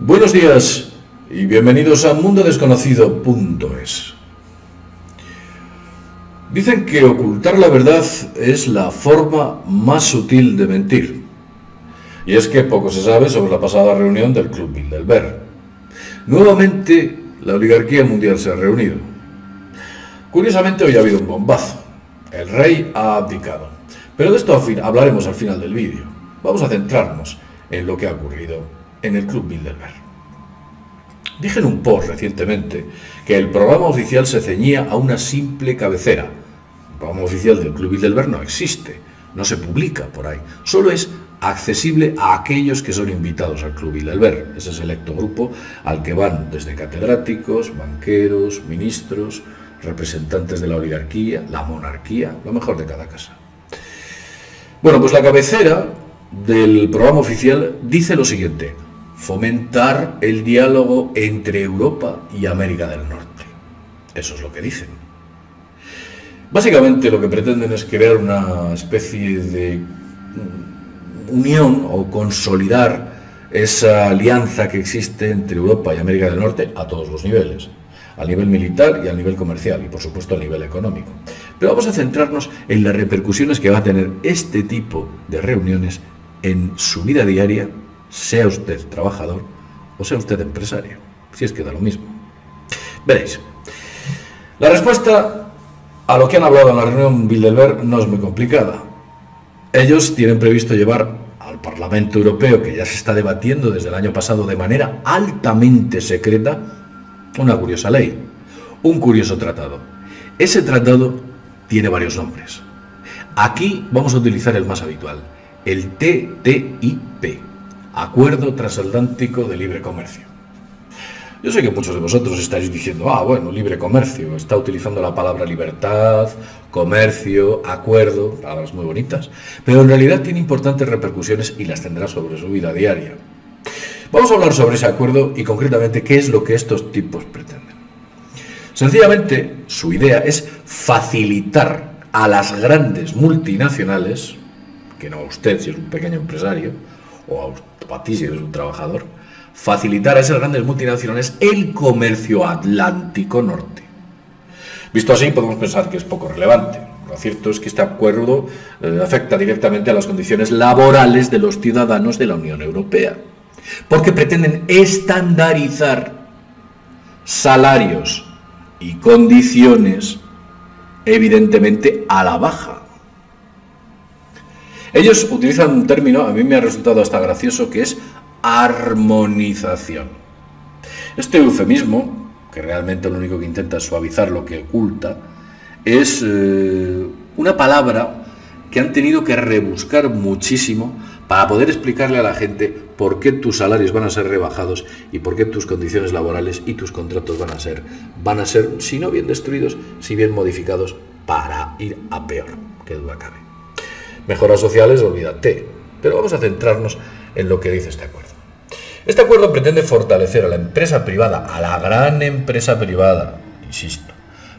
Buenos días y bienvenidos a mundodesconocido.es. Dicen que ocultar la verdad es la forma más sutil de mentir. Y es que poco se sabe sobre la pasada reunión del Club Bilderberg. Nuevamente, la oligarquía mundial se ha reunido. Curiosamente, hoy ha habido un bombazo. El rey ha abdicado. Pero de esto hablaremos al final del vídeo. Vamos a centrarnos en lo que ha ocurrido en el Club Bilderberg. Dije en un post recientemente que el programa oficial se ceñía a una simple cabecera. El programa oficial del Club Bilderberg no existe, no se publica por ahí, solo es accesible a aquellos que son invitados al Club Bilderberg, ese selecto grupo al que van desde catedráticos, banqueros, ministros, representantes de la oligarquía, la monarquía, lo mejor de cada casa. Bueno, pues la cabecera del programa oficial dice lo siguiente: fomentar el diálogo entre Europa y América del Norte. Eso es lo que dicen. Básicamente lo que pretenden es crear una especie de unión o consolidar esa alianza que existe entre Europa y América del Norte a todos los niveles, al nivel militar y al nivel comercial y por supuesto al nivel económico. Pero vamos a centrarnos en las repercusiones que va a tener este tipo de reuniones en su vida diaria, sea usted trabajador o sea usted empresario, si es que da lo mismo. Veréis, la respuesta a lo que han hablado en la reunión Bilderberg no es muy complicada. Ellos tienen previsto llevar al Parlamento Europeo, que ya se está debatiendo desde el año pasado de manera altamente secreta, una curiosa ley, un curioso tratado. Ese tratado tiene varios nombres. Aquí vamos a utilizar el más habitual, el TTIP, Acuerdo Transatlántico de Libre Comercio. Yo sé que muchos de vosotros estáis diciendo, bueno, libre comercio, está utilizando la palabra libertad, comercio, acuerdo, palabras muy bonitas, pero en realidad tiene importantes repercusiones y las tendrá sobre su vida diaria. Vamos a hablar sobre ese acuerdo y concretamente qué es lo que estos tipos pretenden. Sencillamente, su idea es facilitar a las grandes multinacionales, que no a usted si es un pequeño empresario, o a ti si eres un trabajador, facilitar a esas grandes multinacionales el comercio Atlántico Norte. Visto así, podemos pensar que es poco relevante. Lo cierto es que este acuerdo afecta directamente a las condiciones laborales de los ciudadanos de la Unión Europea, porque pretenden estandarizar salarios y condiciones evidentemente a la baja. Ellos utilizan un término, a mí me ha resultado hasta gracioso, que es armonización. Este eufemismo, que realmente lo único que intenta es suavizar lo que oculta, es una palabra que han tenido que rebuscar muchísimo para poder explicarle a la gente por qué tus salarios van a ser rebajados y por qué tus condiciones laborales y tus contratos van a ser, si no bien destruidos, si bien modificados para ir a peor, que duda cabe. Mejoras sociales, olvídate, pero vamos a centrarnos en lo que dice este acuerdo. Este acuerdo pretende fortalecer a la empresa privada, a la gran empresa privada, insisto,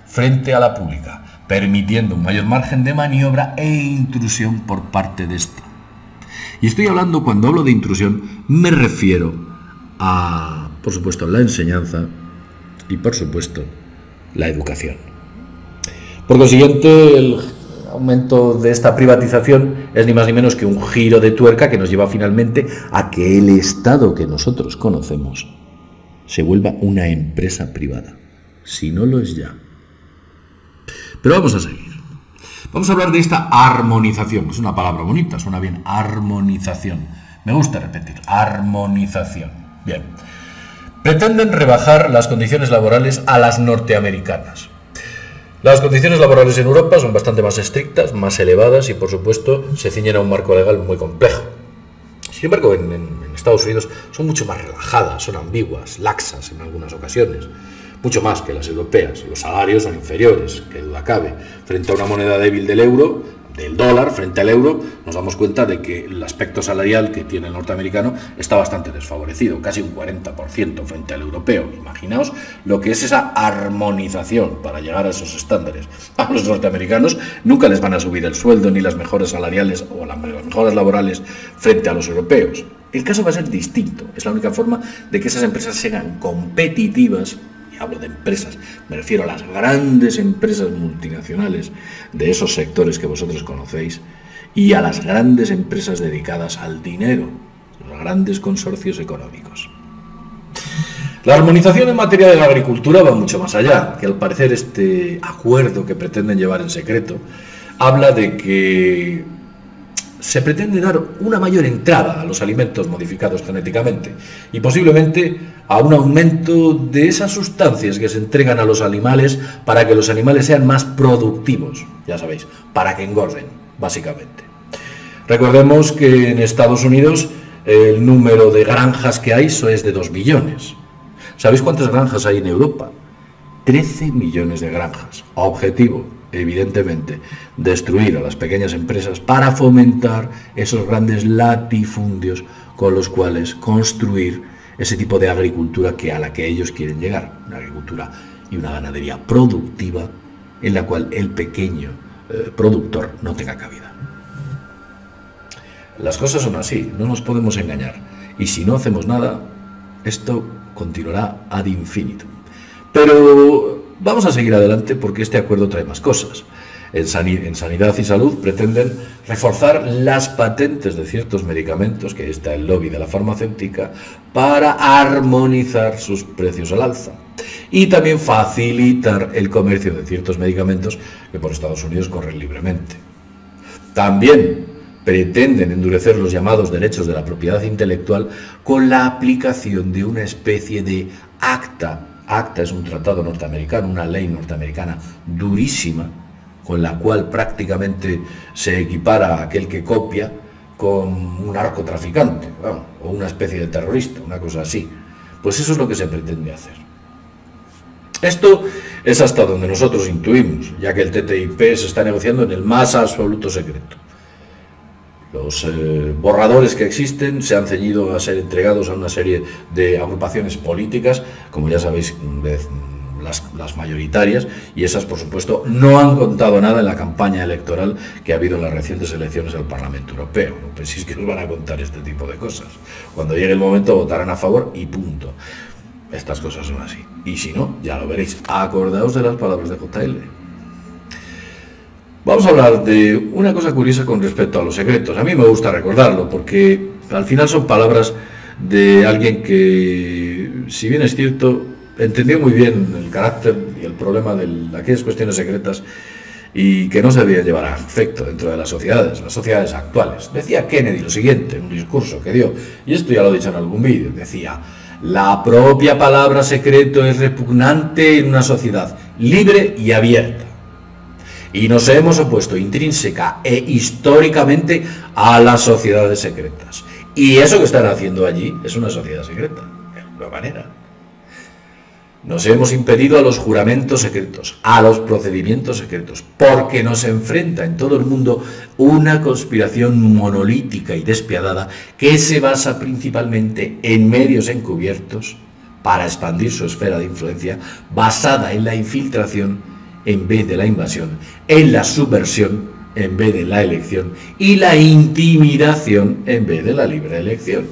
frente a la pública, permitiendo un mayor margen de maniobra e intrusión por parte de esta. Y estoy hablando, cuando hablo de intrusión, me refiero a, por supuesto, la enseñanza y, por supuesto, la educación. Por consiguiente, el aumento de esta privatización es ni más ni menos que un giro de tuerca que nos lleva finalmente a que el Estado que nosotros conocemos se vuelva una empresa privada, si no lo es ya. Pero vamos a seguir. Vamos a hablar de esta armonización. Es una palabra bonita, suena bien, armonización. Me gusta repetir, armonización. Bien. Pretenden rebajar las condiciones laborales a las norteamericanas. Las condiciones laborales en Europa son bastante más estrictas, más elevadas y, por supuesto, se ciñen a un marco legal muy complejo. Sin embargo, en Estados Unidos son mucho más relajadas, son ambiguas, laxas en algunas ocasiones, mucho más que las europeas. Los salarios son inferiores, que duda cabe. Frente a una moneda débil del euro, del dólar frente al euro, nos damos cuenta de que el aspecto salarial que tiene el norteamericano está bastante desfavorecido, casi un 40% frente al europeo. Imaginaos lo que es esa armonización para llegar a esos estándares. A los norteamericanos nunca les van a subir el sueldo ni las mejoras salariales o las mejoras laborales frente a los europeos. El caso va a ser distinto. Es la única forma de que esas empresas sean competitivas. Y hablo de empresas, me refiero a las grandes empresas multinacionales de esos sectores que vosotros conocéis y a las grandes empresas dedicadas al dinero, los grandes consorcios económicos. La armonización en materia de la agricultura va mucho más allá, que al parecer este acuerdo que pretenden llevar en secreto habla de que se pretende dar una mayor entrada a los alimentos modificados genéticamente y posiblemente a un aumento de esas sustancias que se entregan a los animales para que los animales sean más productivos, ya sabéis, para que engorden, básicamente. Recordemos que en Estados Unidos el número de granjas que hay es de 2 millones. ¿Sabéis cuántas granjas hay en Europa? 13 millones de granjas. Objetivo, evidentemente, destruir a las pequeñas empresas para fomentar esos grandes latifundios con los cuales construir ese tipo de agricultura a la que ellos quieren llegar. Una agricultura y una ganadería productiva en la cual el pequeño productor no tenga cabida. Las cosas son así, no nos podemos engañar. Y si no hacemos nada, esto continuará ad infinitum. Pero vamos a seguir adelante porque este acuerdo trae más cosas. En Sanidad y Salud pretenden reforzar las patentes de ciertos medicamentos, que está el lobby de la farmacéutica, para armonizar sus precios al alza. Y también facilitar el comercio de ciertos medicamentos que por Estados Unidos corren libremente. También pretenden endurecer los llamados derechos de la propiedad intelectual con la aplicación de una especie de ACTA. ACTA es un tratado norteamericano, una ley norteamericana durísima, con la cual prácticamente se equipara a aquel que copia con un narcotraficante, vamos, o una especie de terrorista, una cosa así. Pues eso es lo que se pretende hacer. Esto es hasta donde nosotros intuimos, ya que el TTIP se está negociando en el más absoluto secreto. Los borradores que existen se han ceñido a ser entregados a una serie de agrupaciones políticas, como ya sabéis, las mayoritarias, y esas, por supuesto, no han contado nada en la campaña electoral que ha habido en las recientes elecciones al Parlamento Europeo. No penséis que os van a contar este tipo de cosas. Cuando llegue el momento votarán a favor y punto. Estas cosas son así. Y si no, ya lo veréis. Acordaos de las palabras de JL. Vamos a hablar de una cosa curiosa con respecto a los secretos. A mí me gusta recordarlo porque al final son palabras de alguien que, si bien es cierto, entendió muy bien el carácter y el problema de aquellas cuestiones secretas y que no se debían llevar a efecto dentro de las sociedades actuales. Decía Kennedy lo siguiente en un discurso que dio, y esto ya lo he dicho en algún vídeo, decía: la propia palabra secreto es repugnante en una sociedad libre y abierta. Y nos hemos opuesto intrínseca e históricamente a las sociedades secretas. Y eso que están haciendo allí es una sociedad secreta, de alguna manera. Nos hemos impedido a los juramentos secretos, a los procedimientos secretos, porque nos enfrenta en todo el mundo una conspiración monolítica y despiadada que se basa principalmente en medios encubiertos para expandir su esfera de influencia, basada en la infiltración en vez de la invasión, en la subversión en vez de la elección y la intimidación en vez de la libre elección.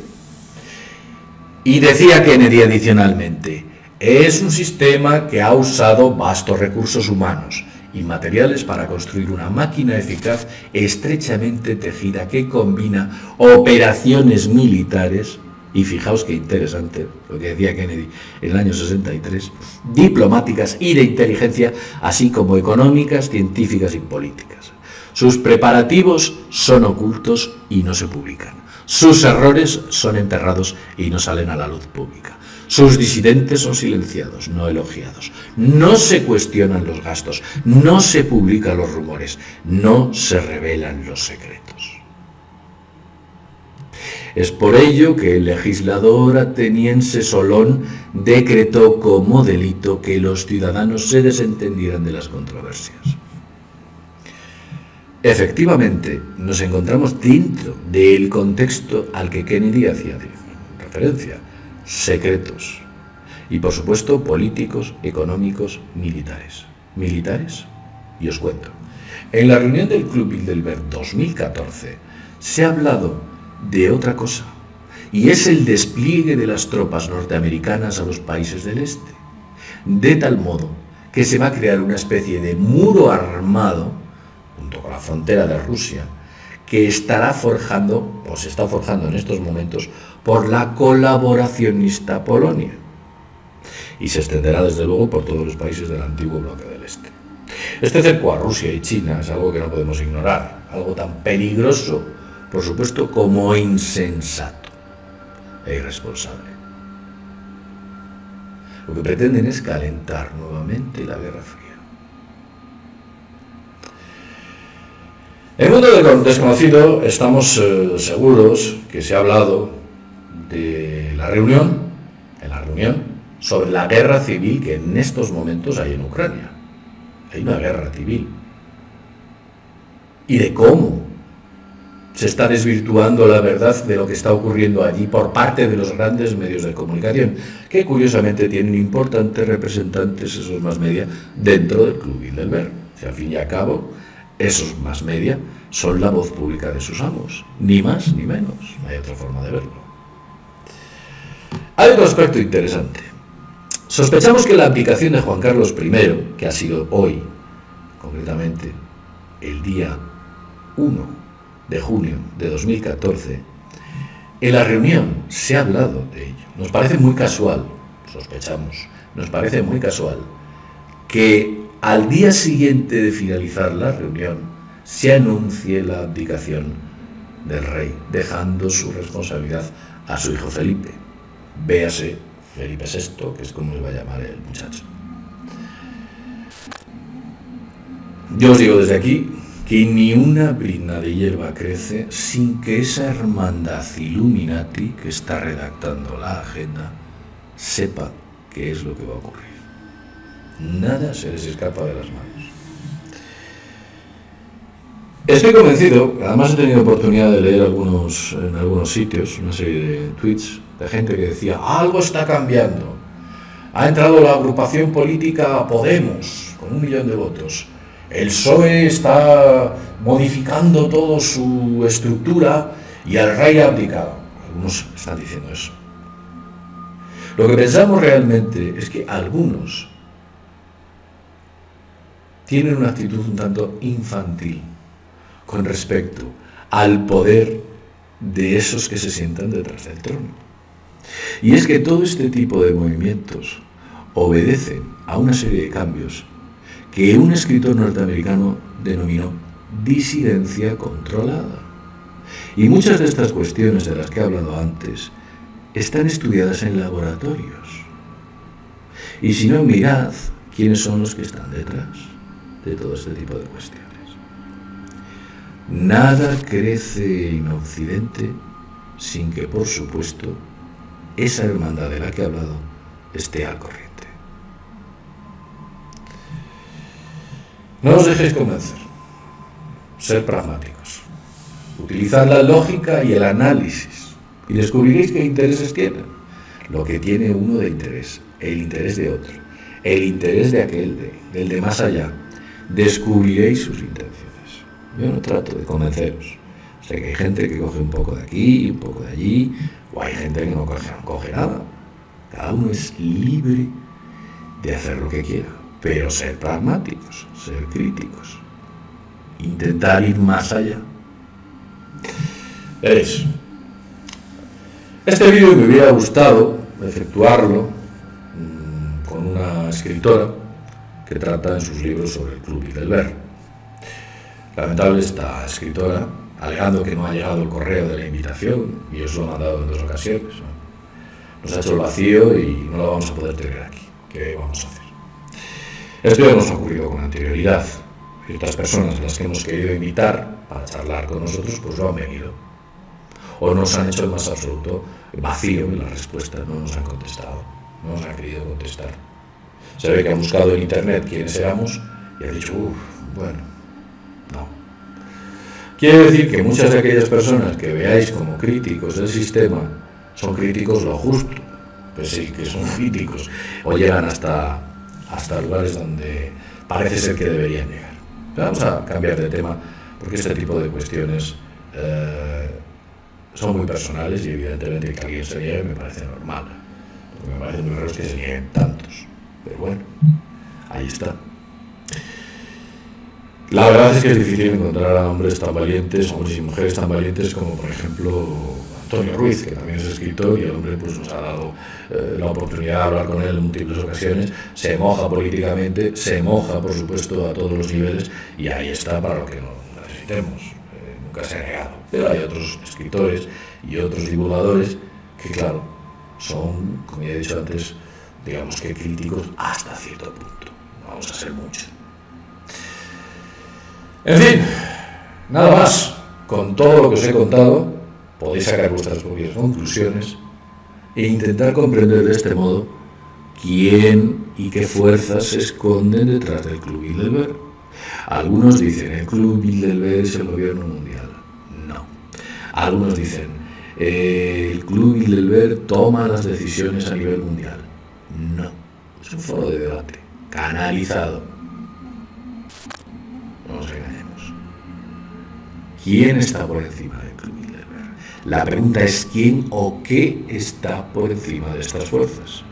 Y decía Kennedy adicionalmente: es un sistema que ha usado vastos recursos humanos y materiales para construir una máquina eficaz estrechamente tejida que combina operaciones militares, y fijaos qué interesante lo que decía Kennedy en el año 63, diplomáticas y de inteligencia, así como económicas, científicas y políticas. Sus preparativos son ocultos y no se publican. Sus errores son enterrados y no salen a la luz pública. Sus disidentes son silenciados, no elogiados. No se cuestionan los gastos, no se publican los rumores, no se revelan los secretos. Es por ello que el legislador ateniense Solón decretó como delito que los ciudadanos se desentendieran de las controversias. Efectivamente, nos encontramos dentro del contexto al que Kennedy hacía referencia: secretos. Y por supuesto políticos, económicos, militares. ¿Militares? Y os cuento. En la reunión del Club Bilderberg 2014 se ha hablado de otra cosa. y es el despliegue de las tropas norteamericanas a los países del este, de tal modo que se va a crear una especie de muro armado, junto con la frontera de Rusia, que estará forjando, o se está forjando en estos momentos, por la colaboracionista Polonia. Y se extenderá desde luego por todos los países del antiguo bloque del este. Este cerco a Rusia y China es algo que no podemos ignorar, algo tan peligroso, por supuesto, como insensato e irresponsable. Lo que pretenden es calentar nuevamente la Guerra Fría. En el mundo del desconocido estamos seguros que se ha hablado de la reunión, sobre la guerra civil que en estos momentos hay en Ucrania. Hay una guerra civil. Y de cómo se está desvirtuando la verdad de lo que está ocurriendo allí por parte de los grandes medios de comunicación, que curiosamente tienen importantes representantes, esos más media, dentro del Club Bilderberg. Si al fin y al cabo, esos más media son la voz pública de sus amos, ni más ni menos. No hay otra forma de verlo. Hay otro aspecto interesante. Sospechamos que la abdicación de Juan Carlos I, que ha sido hoy, concretamente el día 1 de junio de 2014, en la reunión se ha hablado de ello. Nos parece muy casual, nos parece muy casual que al día siguiente de finalizar la reunión se anuncie la abdicación del rey, dejando su responsabilidad a su hijo Felipe. Véase Felipe VI, que es como le va a llamar el muchacho. Yo os digo desde aquí que ni una brina de hierba crece sin que esa hermandad Illuminati que está redactando la agenda sepa qué es lo que va a ocurrir. Nada se les escapa de las manos. Estoy convencido, además he tenido oportunidad de leer en algunos sitios, una serie de tweets de gente que decía, algo está cambiando. Ha entrado la agrupación política Podemos, con 1 millón de votos. El PSOE está modificando toda su estructura y el rey ha abdicado. Algunos están diciendo eso. Lo que pensamos realmente es que algunos tienen una actitud un tanto infantil con respecto al poder de esos que se sientan detrás del trono. Y es que todo este tipo de movimientos obedecen a una serie de cambios que un escritor norteamericano denominó disidencia controlada. Y muchas de estas cuestiones de las que he hablado antes están estudiadas en laboratorios. Y si no, mirad quiénes son los que están detrás de todo este tipo de cuestiones. Nada crece en Occidente sin que, por supuesto, esa hermandad de la que he hablado esté al corriente. No os dejéis convencer. Ser pragmáticos. Utilizad la lógica y el análisis y descubriréis qué intereses tienen. Lo que tiene uno de interés, el interés de otro, el interés de aquel, del de más allá. Descubriréis sus intenciones. Yo no trato de convenceros. Sé que hay gente que coge un poco de aquí, un poco de allí, o hay gente que no coge nada. Cada uno es libre de hacer lo que quiera, pero ser pragmáticos, ser críticos, intentar ir más allá. Veréis, este vídeo me hubiera gustado efectuarlo con una escritora que trata en sus libros sobre el Club Bilderberg. Lamentable esta escritora, alegando que no ha llegado el correo de la invitación, y os lo he mandado en 2 ocasiones. Nos ha hecho el vacío y no lo vamos a poder tener aquí. ¿Qué vamos a hacer? Esto ya nos ha ocurrido con anterioridad. Y otras personas a las que hemos querido invitar para charlar con nosotros, pues no han venido. O nos han hecho el más absoluto vacío en la respuesta, no nos han contestado, no nos han querido contestar. Se ve que han buscado en internet quiénes éramos y han dicho, bueno, no. Quiere decir que muchas de aquellas personas que veáis como críticos del sistema son críticos lo justo, pues sí, que son críticos, o llegan hasta lugares donde parece ser que deberían llegar. Vamos a cambiar de tema, porque este tipo de cuestiones son muy personales y evidentemente que alguien se niegue me parece normal. Lo que me parece muy raro es que se nieguen tantos. Pero bueno, ahí está. La verdad es que es difícil encontrar a hombres tan valientes, hombres y mujeres tan valientes como por ejemplo Antonio Ruiz, que también es escritor y el hombre pues nos ha dado la oportunidad de hablar con él en múltiples ocasiones. Se moja políticamente, se moja por supuesto a todos los niveles y ahí está para lo que nos necesitemos. Nunca se ha negado. Pero hay otros escritores y otros divulgadores que claro, son, como ya he dicho antes, digamos que críticos hasta cierto punto. No vamos a ser muchos. En fin, nada más. Con todo lo que os he contado, podéis sacar vuestras propias conclusiones e intentar comprender de este modo quién y qué fuerzas se esconden detrás del Club Bilderberg. Algunos dicen el Club Bilderberg es el gobierno mundial. No. Algunos dicen el Club Bilderberg toma las decisiones a nivel mundial. No. Es un foro de debate canalizado. No nos engañemos. ¿Quién está por encima del Club Bilderberg? La pregunta es quién o qué está por encima de estas fuerzas.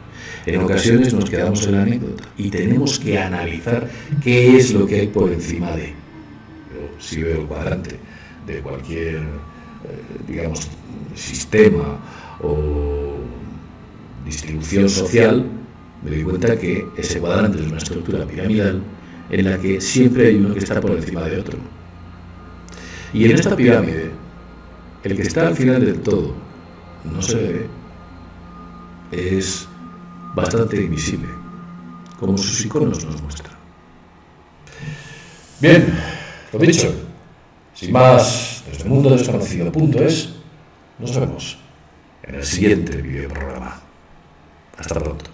En ocasiones nos quedamos en la anécdota y tenemos que analizar qué es lo que hay por encima de. Yo, si veo el cuadrante de cualquier, digamos, sistema o distribución social, me doy cuenta que ese cuadrante es una estructura piramidal en la que siempre hay uno que está por encima de otro. Y en esta pirámide, el que está al final del todo no se ve, es bastante invisible, como sus iconos nos muestran. Bien, lo dicho, sin más, desde mundodesconocido.es, nos vemos en el siguiente videoprograma. Hasta pronto.